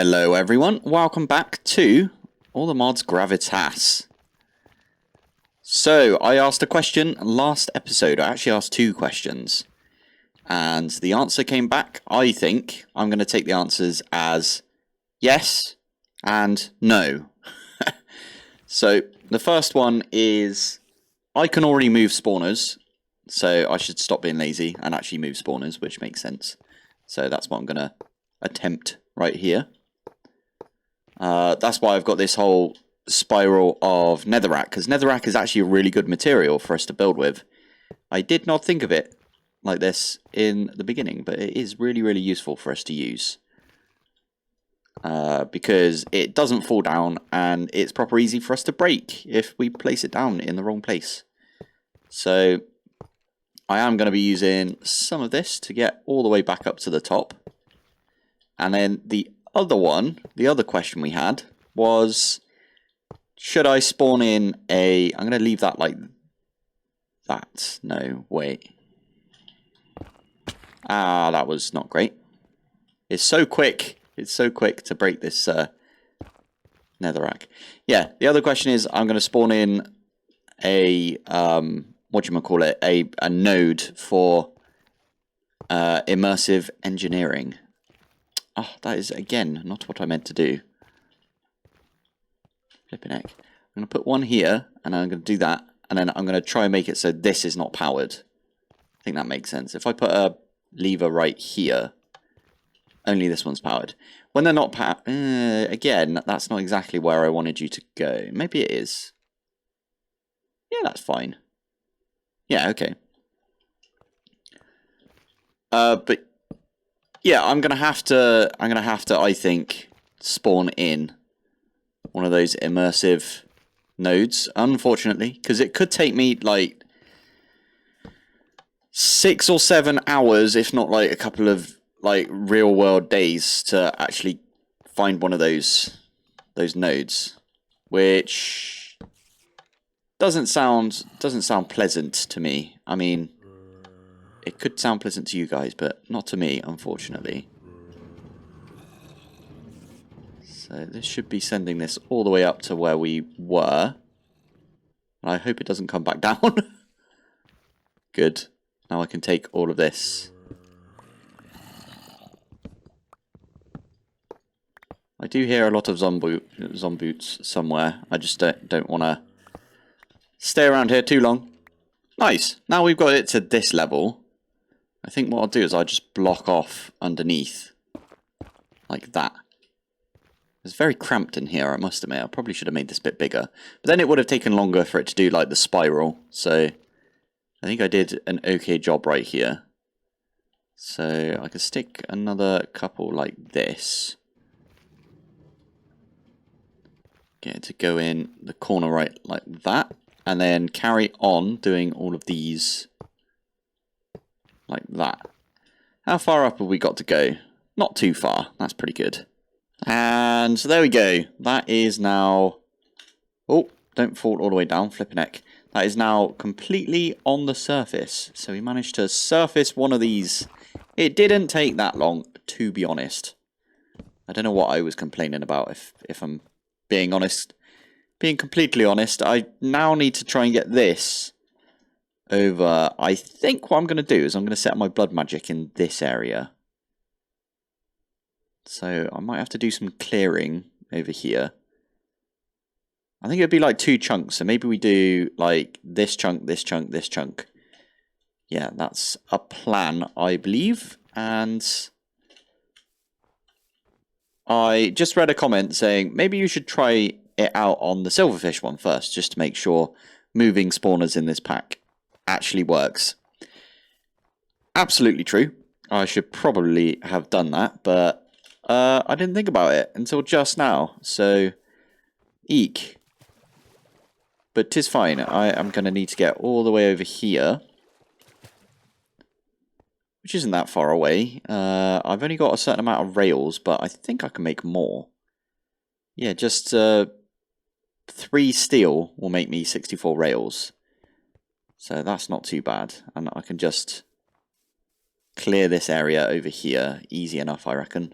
Hello everyone, welcome back to All the Mods Gravitas. So, I asked a question last episode. I actually asked two questions. And the answer came back, I think. I'm going to take the answers as yes and no. So, the first one is, I can already move spawners. So, I should stop being lazy and actually move spawners, which makes sense. So, that's what I'm going to attempt right here. That's why I've got this whole spiral of netherrack, because netherrack is actually a really good material for us to build with. I did not think of it like this in the beginning, but it is really, really useful for us to use. Because it doesn't fall down, and it's proper easy for us to break if we place it down in the wrong place. So, I am going to be using some of this to get all the way back up to the top. And then the other question we had was, should I spawn in a... I'm going to leave that like that. No, wait. Ah, that was not great. It's so quick. It's so quick to break this netherrack. Yeah, the other question is, I'm going to spawn in a... whatchamacallit? A node for immersive engineering. Oh, that is, again, not what I meant to do. Flipping heck. I'm going to put one here, and I'm going to do that, and then I'm going to try and make it so this is not powered. I think that makes sense. If I put a lever right here, only this one's powered. When they're not powered, again, that's not exactly where I wanted you to go. Maybe it is. Yeah, that's fine. Yeah, okay. But yeah, I'm gonna have to, I think, spawn in one of those immersive nodes, unfortunately, because it could take me like 6 or 7 hours, if not like a couple of like real world days, to actually find one of those nodes, which doesn't sound pleasant to me. I mean, it could sound pleasant to you guys, but not to me, unfortunately. So this should be sending this all the way up to where we were. And I hope it doesn't come back down. Good. Now I can take all of this. I do hear a lot of zomboots somewhere. I just don't want to stay around here too long. Nice. Now we've got it to this level. I think what I'll do is I'll just block off underneath. Like that. It's very cramped in here, I must admit. I probably should have made this bit bigger. But then it would have taken longer for it to do like the spiral. So I think I did an okay job right here. So I could stick another couple like this. Get it to go in the corner right like that. And then carry on doing all of these like that. How far up have we got to go? Not too far. That's pretty good. And so there we go. That is now... Oh, don't fall all the way down, flipping heck. That is now completely on the surface. So we managed to surface one of these. It didn't take that long, to be honest. I don't know what I was complaining about, if I'm being honest. Being completely honest, I now need to try and get this over. I think what I'm going to do is I'm going to set my blood magic in this area. So I might have to do some clearing over here. I think it'd be like 2 chunks. So maybe we do like this chunk, this chunk, this chunk. Yeah, that's a plan, I believe. And I just read a comment saying maybe you should try it out on the silverfish one first, just to make sure moving spawners in this pack actually works. Absolutely true. I should probably have done that, but I didn't think about it until just now, so eek. But 'tis fine. I am going to need to get all the way over here, which isn't that far away. I've only got a certain amount of rails, but I think I can make more. Yeah, just 3 steel will make me 64 rails. So that's not too bad. And I can just clear this area over here. Easy enough, I reckon.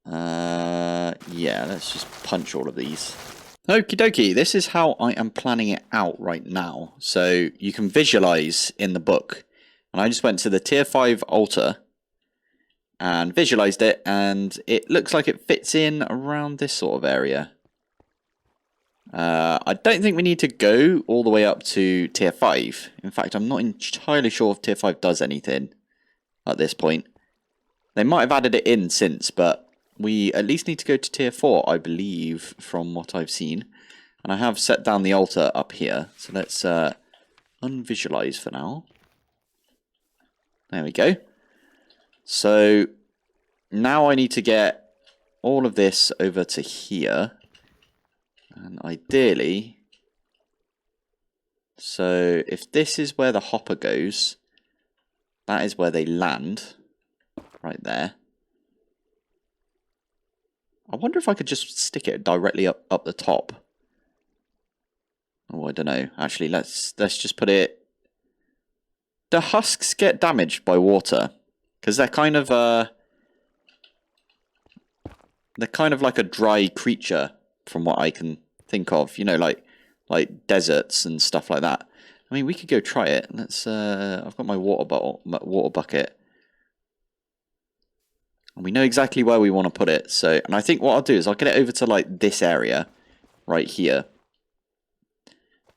Yeah, let's just punch all of these. Okie dokie, this is how I am planning it out right now. So you can visualize in the book. And I just went to the tier 5 altar and visualized it, and it looks like it fits in around this sort of area. I don't think we need to go all the way up to tier 5. In fact, I'm not entirely sure if tier 5 does anything at this point. They might have added it in since, but we at least need to go to tier 4, I believe, from what I've seen. And I have set down the altar up here, so let's unvisualize for now. There we go. So now I need to get all of this over to here. And ideally, so if this is where the hopper goes, that is where they land, right there. I wonder if I could just stick it directly up the top. Oh, I don't know. Actually, let's just put it. Do husks get damaged by water? Because they're kind of like a dry creature, from what I can think of. You know, like deserts and stuff like that. I mean, we could go try it. Let's. I've got my water bucket. And we know exactly where we want to put it. So, and I think what I'll do is I'll get it over to like this area right here.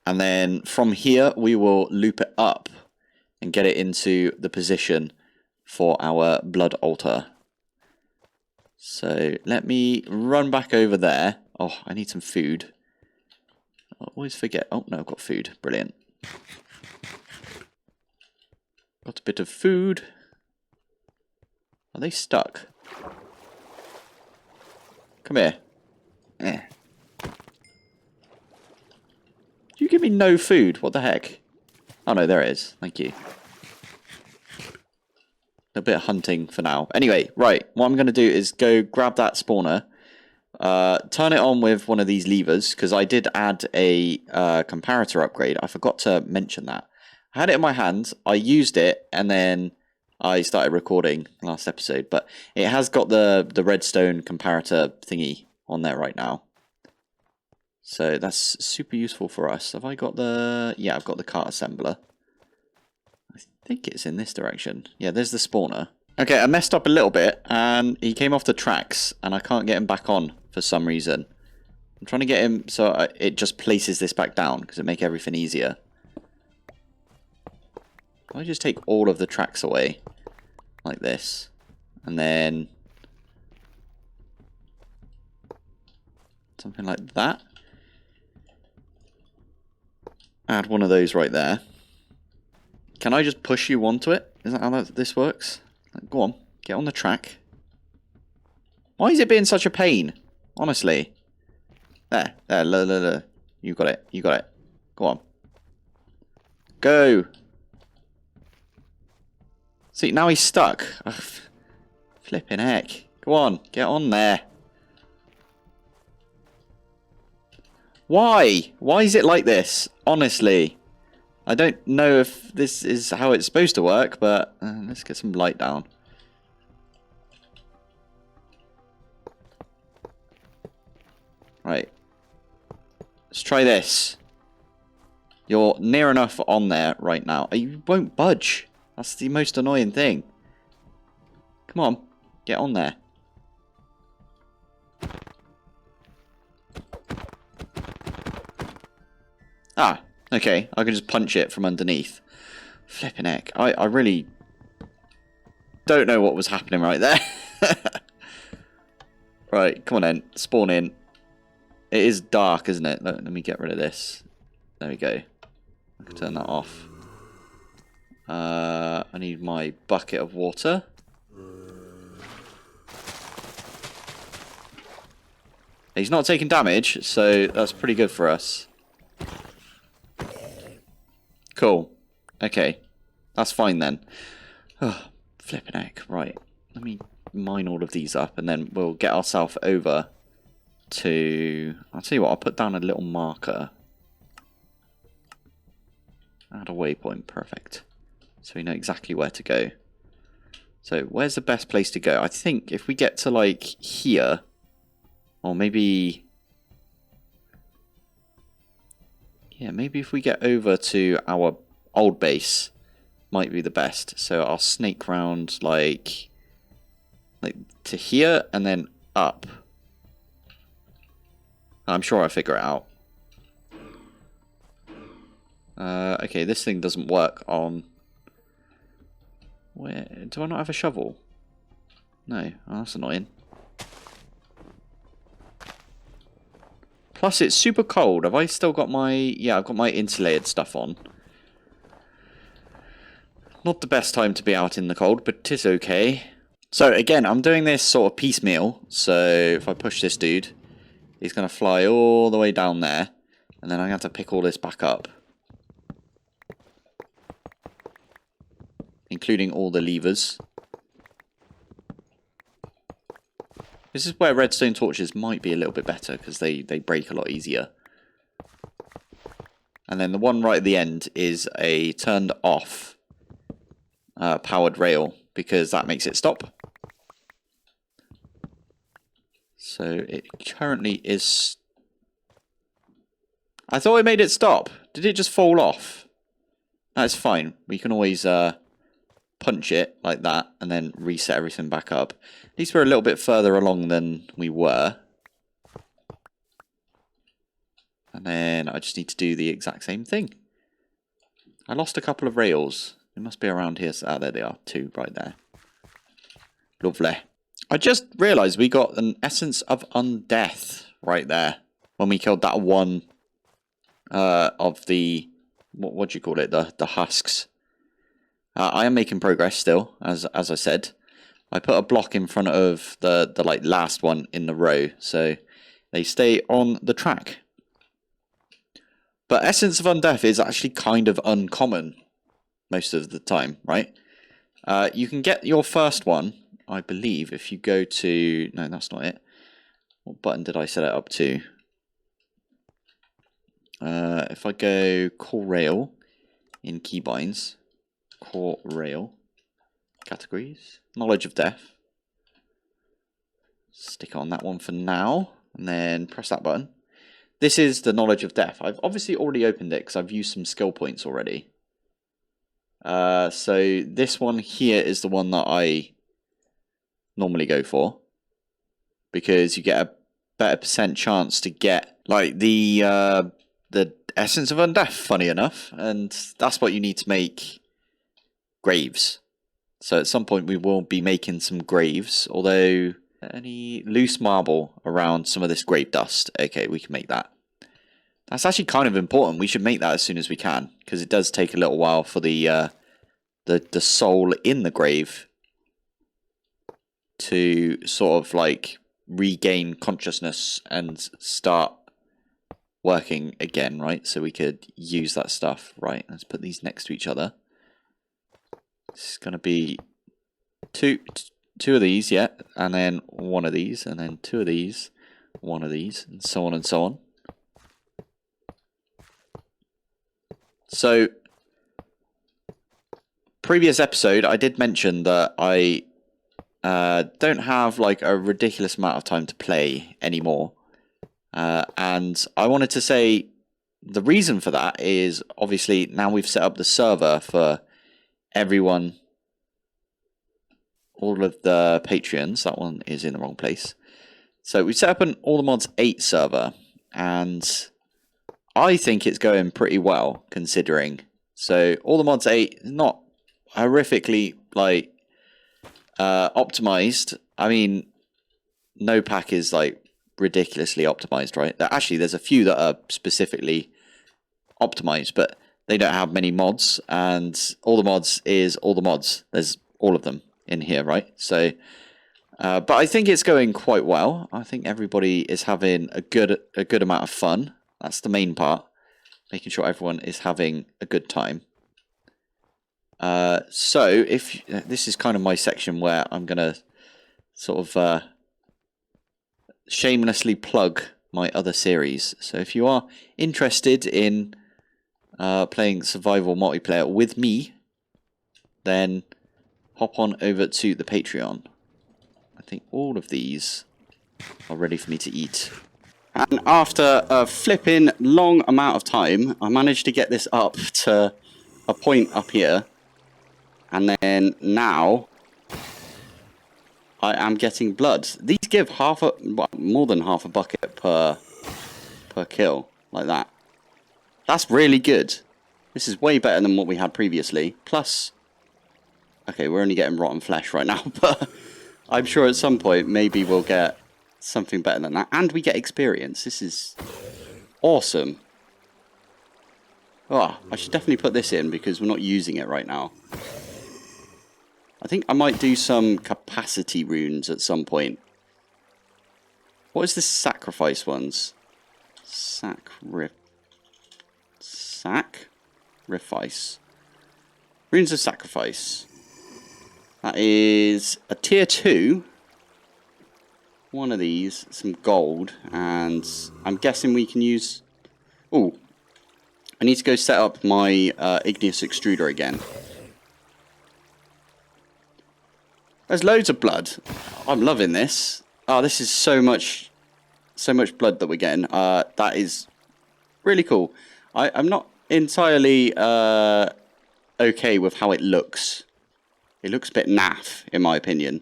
And then from here, we will loop it up and get it into the position for our blood altar. So let me run back over there. Oh, I need some food. I always forget. Oh, no, I've got food. Brilliant. Got a bit of food. Are they stuck? Come here. You give me no food. What the heck? Oh no, there it is. Thank you. A bit of hunting for now. Anyway, right. What I'm going to do is go grab that spawner. Turn it on with one of these levers, because I did add a comparator upgrade. I forgot to mention that. I had it in my hand. I used it, and then I started recording last episode, but it has got the redstone comparator thingy on there right now. So that's super useful for us. Have I got the... Yeah, I've got the cart assembler. I think it's in this direction. Yeah, there's the spawner. Okay, I messed up a little bit, and he came off the tracks, and I can't get him back on for some reason. I'm trying to get him so it just places this back down, because it'll make everything easier. I just take all of the tracks away, like this, and then something like that. Add one of those right there. Can I just push you onto it? Is that how this works? Go on, get on the track. Why is it being such a pain? Honestly. There, look. You got it, Go on. Go! See, now he's stuck. Ugh, flipping heck. Go on, get on there. Why? Why is it like this? Honestly. I don't know if this is how it's supposed to work, but let's get some light down. Right. Let's try this. You're near enough on there right now. You won't budge. That's the most annoying thing. Come on, get on there. Ah, okay. I can just punch it from underneath. Flipping heck. I really don't know what was happening right there. Right, come on then. Spawn in. It is dark, isn't it? Let me get rid of this. There we go. I can turn that off. I need my bucket of water. He's not taking damage, so that's pretty good for us. Cool. Okay. That's fine then. Oh, flipping heck. Right. Let me mine all of these up, and then we'll get ourselves over to... I'll tell you what, I'll put down a little marker. Add a waypoint. Perfect. So we know exactly where to go. So where's the best place to go? I think if we get to like here, or maybe, yeah, maybe if we get over to our old base, might be the best. So I'll snake round like to here and then up. I'm sure I'll figure it out. Okay, this thing doesn't work on... Where do I not have a shovel? No, oh, that's annoying. Plus, it's super cold. Have I still got my... Yeah, I've got my insulated stuff on. Not the best time to be out in the cold, but it is okay. So, again, I'm doing this sort of piecemeal. So, if I push this dude, he's going to fly all the way down there. And then I'm going to have to pick all this back up. Including all the levers. This is where redstone torches might be a little bit better, because they break a lot easier. And then the one right at the end is a turned off powered rail, because that makes it stop. So it currently is... I thought it made it stop. Did it just fall off? That's fine. We can always punch it like that and then reset everything back up. At least we're a little bit further along than we were. And then I just need to do the exact same thing. I lost a couple of rails. They must be around here. Ah, there they are. 2 right there. Lovely. I just realised we got an essence of undeath right there. When we killed that one of the... What do you call it? The husks. I am making progress still, as I said. I put a block in front of the like last one in the row, so they stay on the track. But Essence of Undeath is actually kind of uncommon most of the time, right? You can get your first one, I believe, if you go to... No, that's not it. What button did I set it up to? If I go Core Rail in Keybinds, Core Rail, Categories, Knowledge of Death. Stick on that one for now, and then press that button. This is the Knowledge of Death. I've obviously already opened it because I've used some skill points already. So this one here is the one that I normally go for, because you get a better % chance to get like the Essence of Undeath, funny enough, and that's what you need to make graves. So at some point we will be making some graves, although any loose marble around some of this grave dust. Okay, we can make that. That's actually kind of important. We should make that as soon as we can, because it does take a little while for the soul in the grave to sort of like regain consciousness and start working again, right? So we could use that stuff. Right, let's put these next to each other. It's going to be two of these, yeah, and then one of these, and then 2 of these, 1 of these, and so on and so on. So, previous episode, I did mention that I don't have like a ridiculous amount of time to play anymore. And I wanted to say the reason for that is obviously now we've set up the server for everyone, all of the Patreons. That one is in the wrong place. So we set up an All the Mods 8 server, and I think it's going pretty well considering. So All the Mods 8 is not horrifically like optimized. I mean, no pack is like ridiculously optimized, right? Actually, there's a few that are specifically optimized, but they don't have many mods, and All the Mods is all the mods. There's all of them in here, right? So, but I think it's going quite well. I think everybody is having a good amount of fun. That's the main part, making sure everyone is having a good time. So if this is kind of my section where I'm gonna sort of shamelessly plug my other series. So if you are interested in playing survival multiplayer with me, then hop on over to the Patreon. I think all of these are ready for me to eat. And after a flipping long amount of time, I managed to get this up to a point up here. And then now I am getting blood. These give more than half a bucket per kill, like that. That's really good. This is way better than what we had previously. Plus, okay, we're only getting rotten flesh right now, but I'm sure at some point maybe we'll get something better than that. And we get experience. This is awesome. Oh, I should definitely put this in because we're not using it right now. I think I might do some capacity runes at some point. What is this sacrifice ones? Sacrifice. Runes of sacrifice. That is a tier 2. One of these, some gold, and I'm guessing we can use... Oh, I need to go set up my igneous extruder again. There's loads of blood. I'm loving this. Oh, this is so much blood that we're getting. That is really cool. I'm not entirely okay with how it looks. It looks a bit naff, in my opinion.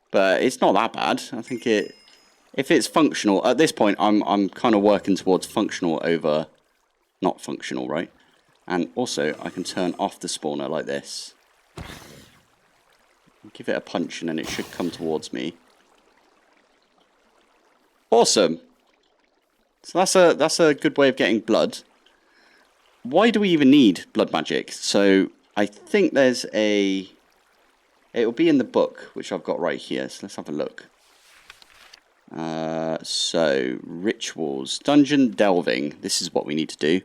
But it's not that bad. I think if it's functional, at this point I'm kind of working towards functional over not functional, right? And also I can turn off the spawner like this. Give it a punch and then it should come towards me. Awesome. So that's a good way of getting blood. Why do we even need blood magic? So I think there's a... It will be in the book, which I've got right here. So let's have a look. So, rituals. Dungeon delving. This is what we need to do.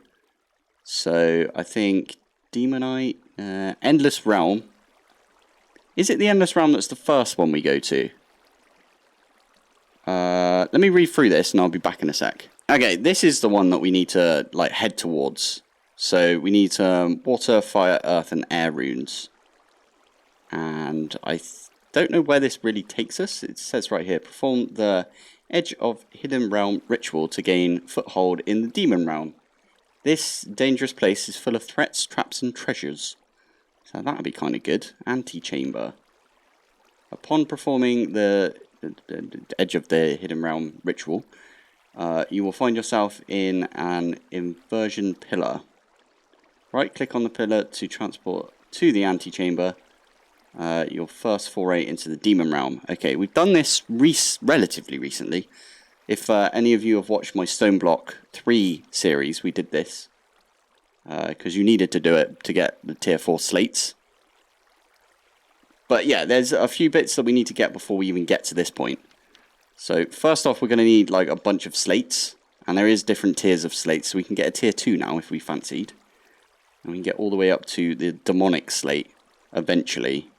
So, I think Demonite. Endless Realm. Is it the Endless Realm that's the first one we go to? Let me read through this and I'll be back in a sec. Okay, this is the one that we need to like head towards. So, we need water, fire, earth, and air runes. And I don't know where this really takes us. It says right here, perform the Edge of Hidden Realm ritual to gain foothold in the Demon Realm. This dangerous place is full of threats, traps, and treasures. So that would be kind of good. Antechamber. Upon performing the Edge of the Hidden Realm ritual, you will find yourself in an inversion pillar. Right-click on the pillar to transport to the antechamber. Your first foray into the Demon Realm. Okay, we've done this relatively recently. If any of you have watched my Stone Block 3 series, we did this. Because you needed to do it to get the tier 4 slates. But yeah, there's a few bits that we need to get before we even get to this point. So first off, we're going to need like a bunch of slates. And there is different tiers of slates, so we can get a tier 2 now if we fancied. And we can get all the way up to the demonic slate eventually.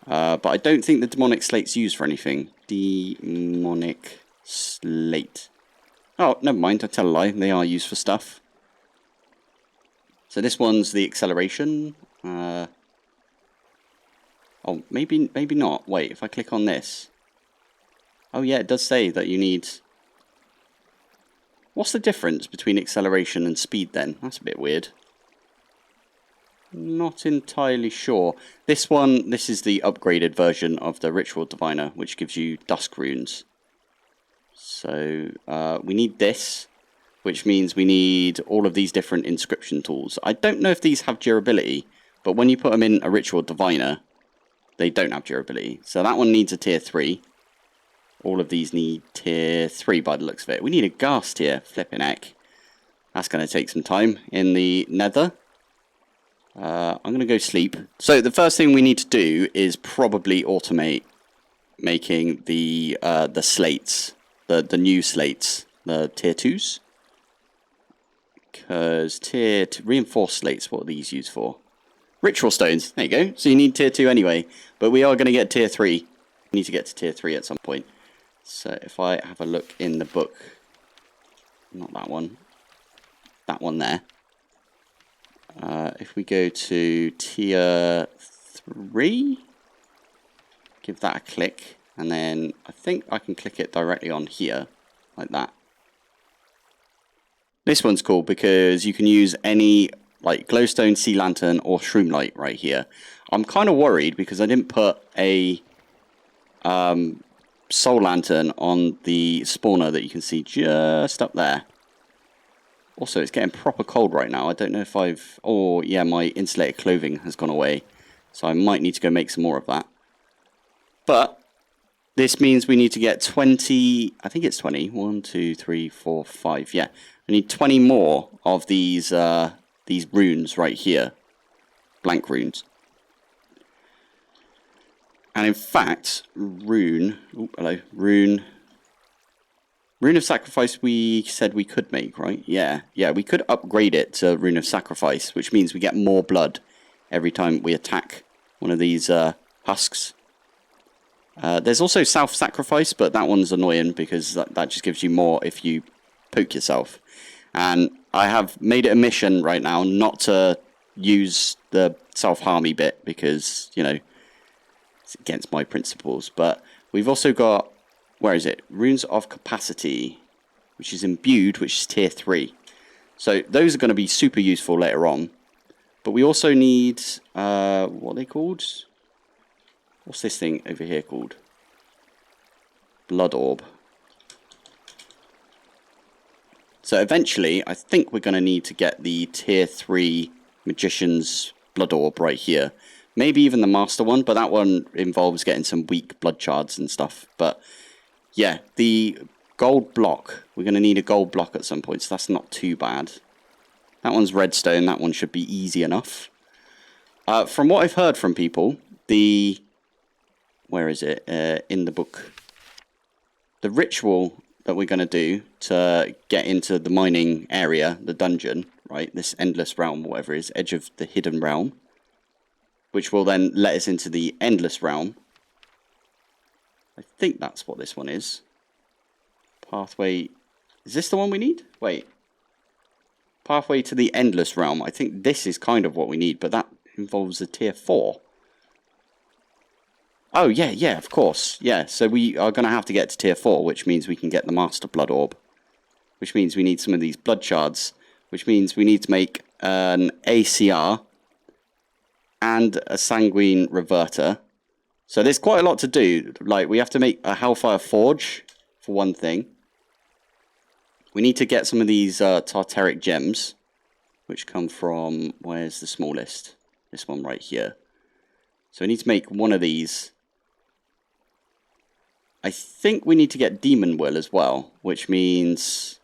But I don't think the demonic slate's used for anything. Demonic slate. Oh, never mind, I tell a lie. They are used for stuff. So this one's the acceleration. Oh, maybe not. Wait, if I click on this. Oh yeah, it does say that you need... What's the difference between acceleration and speed then? That's a bit weird. Not entirely sure. This is the upgraded version of the Ritual Diviner, which gives you Dusk Runes. So, we need this, which means we need all of these different inscription tools. I don't know if these have durability, but when you put them in a Ritual Diviner, they don't have durability. So that one needs a tier 3. All of these need tier 3 by the looks of it. We need a ghast here, flipping heck. That's going to take some time in the nether. I'm going to go sleep. So the first thing we need to do is probably automate making the slates, the new slates, the tier 2s. Because reinforced slates, what are these used for? Ritual stones, there you go. So you need tier 2 anyway, but we are going to get tier 3. We need to get to tier 3 at some point. So if I have a look in the book, not that one there. If we go to tier 3, give that a click, and then I think I can click it directly on here, like that. This one's cool because you can use any like glowstone, sea lantern, or shroom light right here. I'm kind of worried because I didn't put a soul lantern on the spawner that you can see just up there. Also, it's getting proper cold right now. I don't know if I've... Oh, yeah, my insulated clothing has gone away. So I might need to go make some more of that. But this means we need to get 20... I think it's 20. 1, 2, 3, 4, 5. Yeah. I need 20 more of these runes right here. Blank runes. And in fact, rune... Oh, hello. Rune of Sacrifice we said we could make, right? Yeah, we could upgrade it to Rune of Sacrifice, which means we get more blood every time we attack one of these husks. There's also Self-Sacrifice, but that one's annoying because that just gives you more if you poke yourself. And I have made it a mission right now not to use the self-harmy bit because, you know, it's against my principles. But we've also got... Where is it? Runes of Capacity, which is imbued, which is tier 3. So those are going to be super useful later on. But we also need, what are they called? What's this thing over here called? Blood Orb. So eventually, I think we're going to need to get the tier 3 Magician's Blood Orb right here. Maybe even the Master one, but that one involves getting some weak blood shards and stuff. But... yeah, the gold block. We're going to need a gold block at some point, so that's not too bad. That one's redstone. That one should be easy enough. From what I've heard from people, the... where is it? In the book. The ritual that we're going to do to get into the mining area, the dungeon, right? This endless realm, whatever it is, edge of the hidden realm. Which will then let us into the endless realm. I think that's what this one is. Pathway... is this the one we need? Wait. Pathway to the Endless Realm. I think this is kind of what we need, but that involves a tier 4. Oh, yeah, of course. Yeah, so we are going to have to get to tier 4, which means we can get the Master Blood Orb. Which means we need some of these blood shards. Which means we need to make an ACR and a Sanguine Reverter. So there's quite a lot to do. Like, we have to make a Hellfire Forge, for one thing. We need to get some of these Tartaric Gems, which come from... where's the smallest? This one right here. So we need to make one of these. I think we need to get Demon Will as well, which means...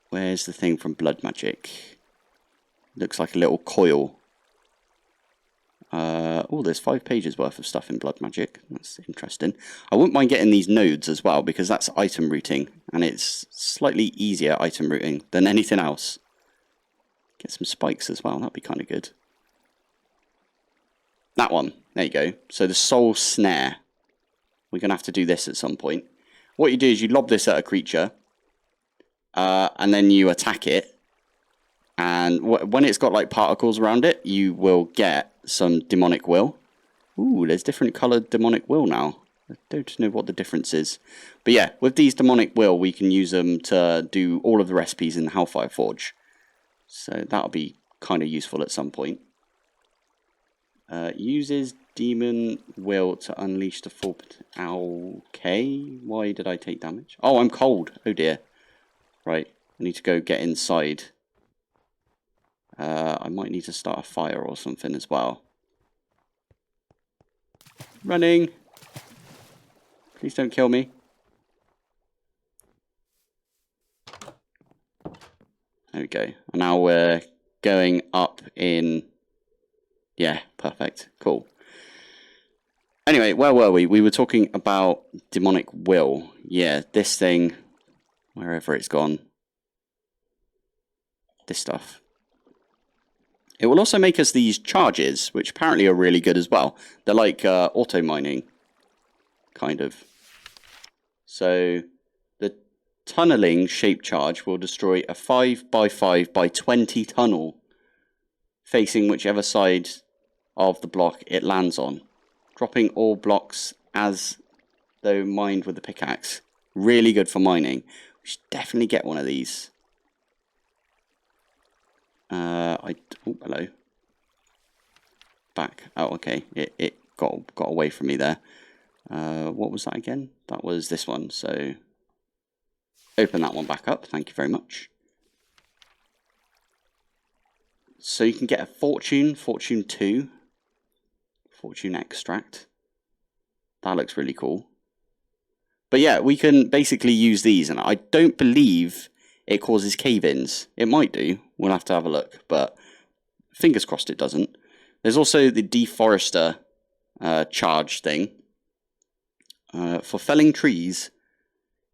where's the thing from Blood Magic? Looks like a little coil. Oh, there's 5 pages worth of stuff in Blood Magic. That's interesting. I wouldn't mind getting these nodes as well, because that's item routing, and it's slightly easier item routing than anything else. Get some spikes as well, that'd be kind of good. That one, there you go. So the Soul Snare. We're going to have to do this at some point. What you do is you lob this at a creature, and then you attack it. And when it's got like particles around it, you will get some demonic will. Ooh, there's different coloured demonic will now. I don't know what the difference is. But yeah, with these demonic will, we can use them to do all of the recipes in the Hellfire Forge. So that'll be kind of useful at some point. Uses demon will to unleash the full... okay, why did I take damage? Oh, I'm cold. Oh dear. Right, I need to go get inside. I might need to start a fire or something as well. Running! Please don't kill me. There we go. And now we're going up in... yeah, perfect. Cool. Anyway, where were we? We were talking about demonic will. Yeah, this thing, wherever it's gone. This stuff. It will also make us these charges, which apparently are really good as well. They're like auto mining, kind of. So the tunneling shape charge will destroy a 5x5x20 tunnel facing whichever side of the block it lands on. Dropping all blocks as though mined with the pickaxe. Really good for mining. We should definitely get one of these. Oh, hello. Back. Oh, okay. It got away from me there. What was that again? That was this one. So open that one back up. Thank you very much. So you can get a fortune 2, fortune extract. That looks really cool. But yeah, we can basically use these, and I don't believe it causes cave-ins. It might do. We'll have to have a look, but fingers crossed it doesn't. There's also the deforester charge thing. For felling trees,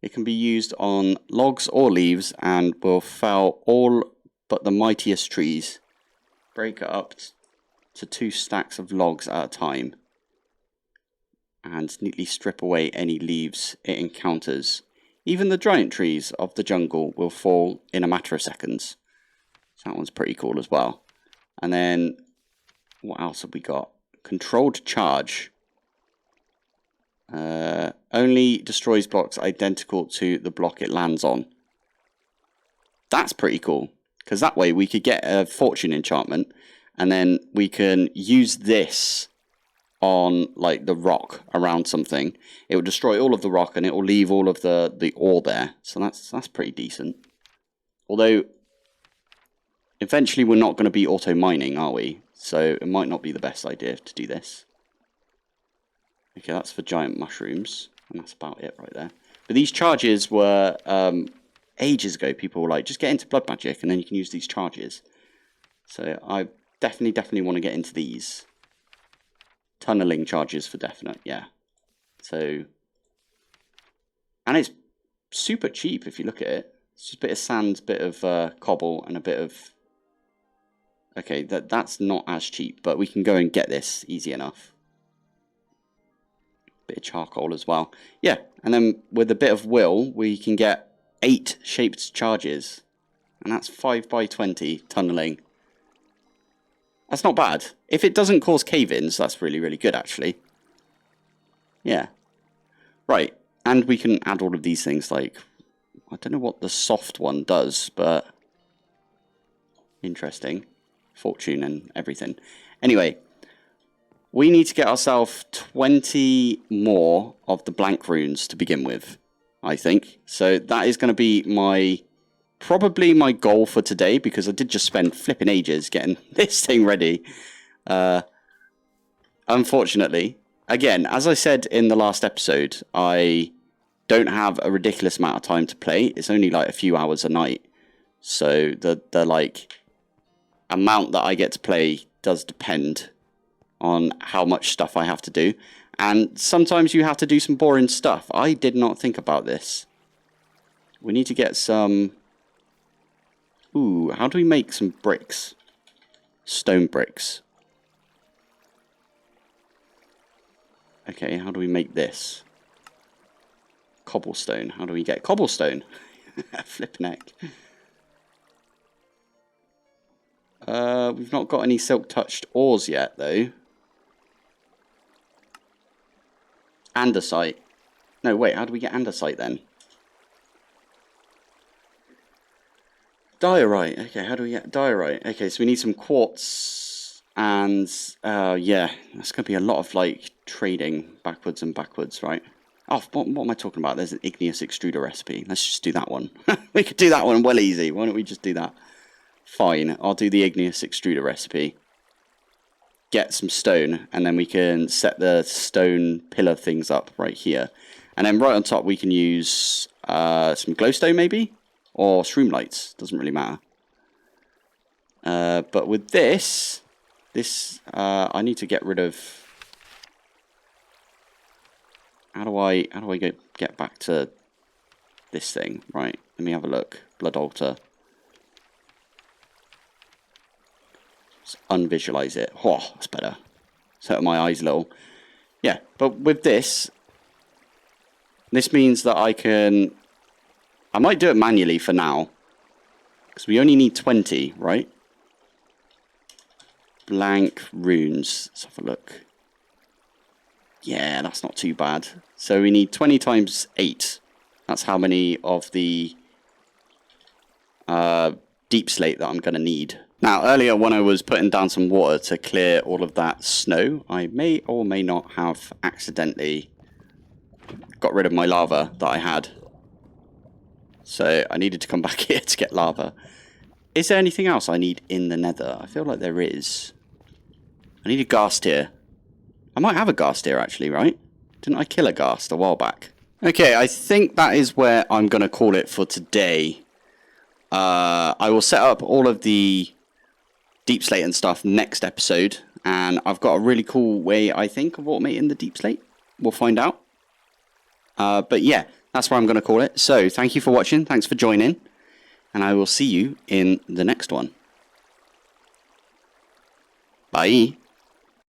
it can be used on logs or leaves and will fell all but the mightiest trees. Break it up to 2 stacks of logs at a time and neatly strip away any leaves it encounters. Even the giant trees of the jungle will fall in a matter of seconds. So that one's pretty cool as well. And then, what else have we got? Controlled charge. Only destroys blocks identical to the block it lands on. That's pretty cool, because that way we could get a fortune enchantment, and then we can use this on like the rock around something. It will destroy all of the rock and it will leave all of the ore there. So that's pretty decent. Although eventually we're not going to be auto mining, are we? So it might not be the best idea to do this. Okay, that's for giant mushrooms, and that's about it right there. But these charges were ages ago. People were like, just get into blood magic and then you can use these charges. So I definitely want to get into these. Tunneling charges for definite, yeah. So, and it's super cheap if you look at it. It's just a bit of sand, bit of cobble, and a bit of... Okay, that's not as cheap, but we can go and get this easy enough. Bit of charcoal as well. Yeah, and then with a bit of will, we can get 8 shaped charges. And that's 5 by 20 tunneling. That's not bad. If it doesn't cause cave-ins, that's really, really good, actually. Yeah. Right. And we can add all of these things, like... I don't know what the soft one does, but... Interesting. Fortune and everything. Anyway. We need to get ourselves 20 more of the blank runes to begin with, I think. So that is going to be my... probably my goal for today, because I did just spend flipping ages getting this thing ready. Unfortunately, again, as I said in the last episode, I don't have a ridiculous amount of time to play. It's only like a few hours a night. So the like amount that I get to play does depend on how much stuff I have to do. And sometimes you have to do some boring stuff. I did not think about this. We need to get some... Ooh, how do we make some bricks? Stone bricks. Okay, how do we make this? Cobblestone. How do we get cobblestone? Flipping heck. We've not got any silk-touched ores yet, though. Andesite. No, wait, how do we get andesite, then? Diorite. Okay, how do we get diorite? Okay, so we need some quartz, and yeah, that's going to be a lot of like trading backwards and backwards, right? Oh, what am I talking about? There's an igneous extruder recipe. Let's just do that one. We could do that one well easy. Why don't we just do that? Fine, I'll do the igneous extruder recipe. Get some stone, and then we can set the stone pillar things up right here. And then right on top we can use some glowstone maybe? Or shroom lights, doesn't really matter. But with this, I need to get rid of... How do I get back to this thing? Right, let me have a look. Blood altar. Let's unvisualize it. Oh, that's better. Set up my eyes a little. Yeah, but with this means that I can... I might do it manually for now, because we only need 20, right? Blank runes. Let's have a look. Yeah, that's not too bad. So we need 20 times 8. That's how many of the deep slate that I'm going to need. Now, earlier when I was putting down some water to clear all of that snow, I may or may not have accidentally got rid of my lava that I had. So I needed to come back here to get lava. Is there anything else I need in the nether? I feel like there is. I need a ghast here. I might have a ghast here actually, right? Didn't I kill a ghast a while back? Okay, I think that is where I'm going to call it for today. I will set up all of the deep slate and stuff next episode. And I've got a really cool way, I think, of automating the deep slate. We'll find out. But yeah, that's where I'm going to call it. So thank you for watching. Thanks for joining. And I will see you in the next one. Bye.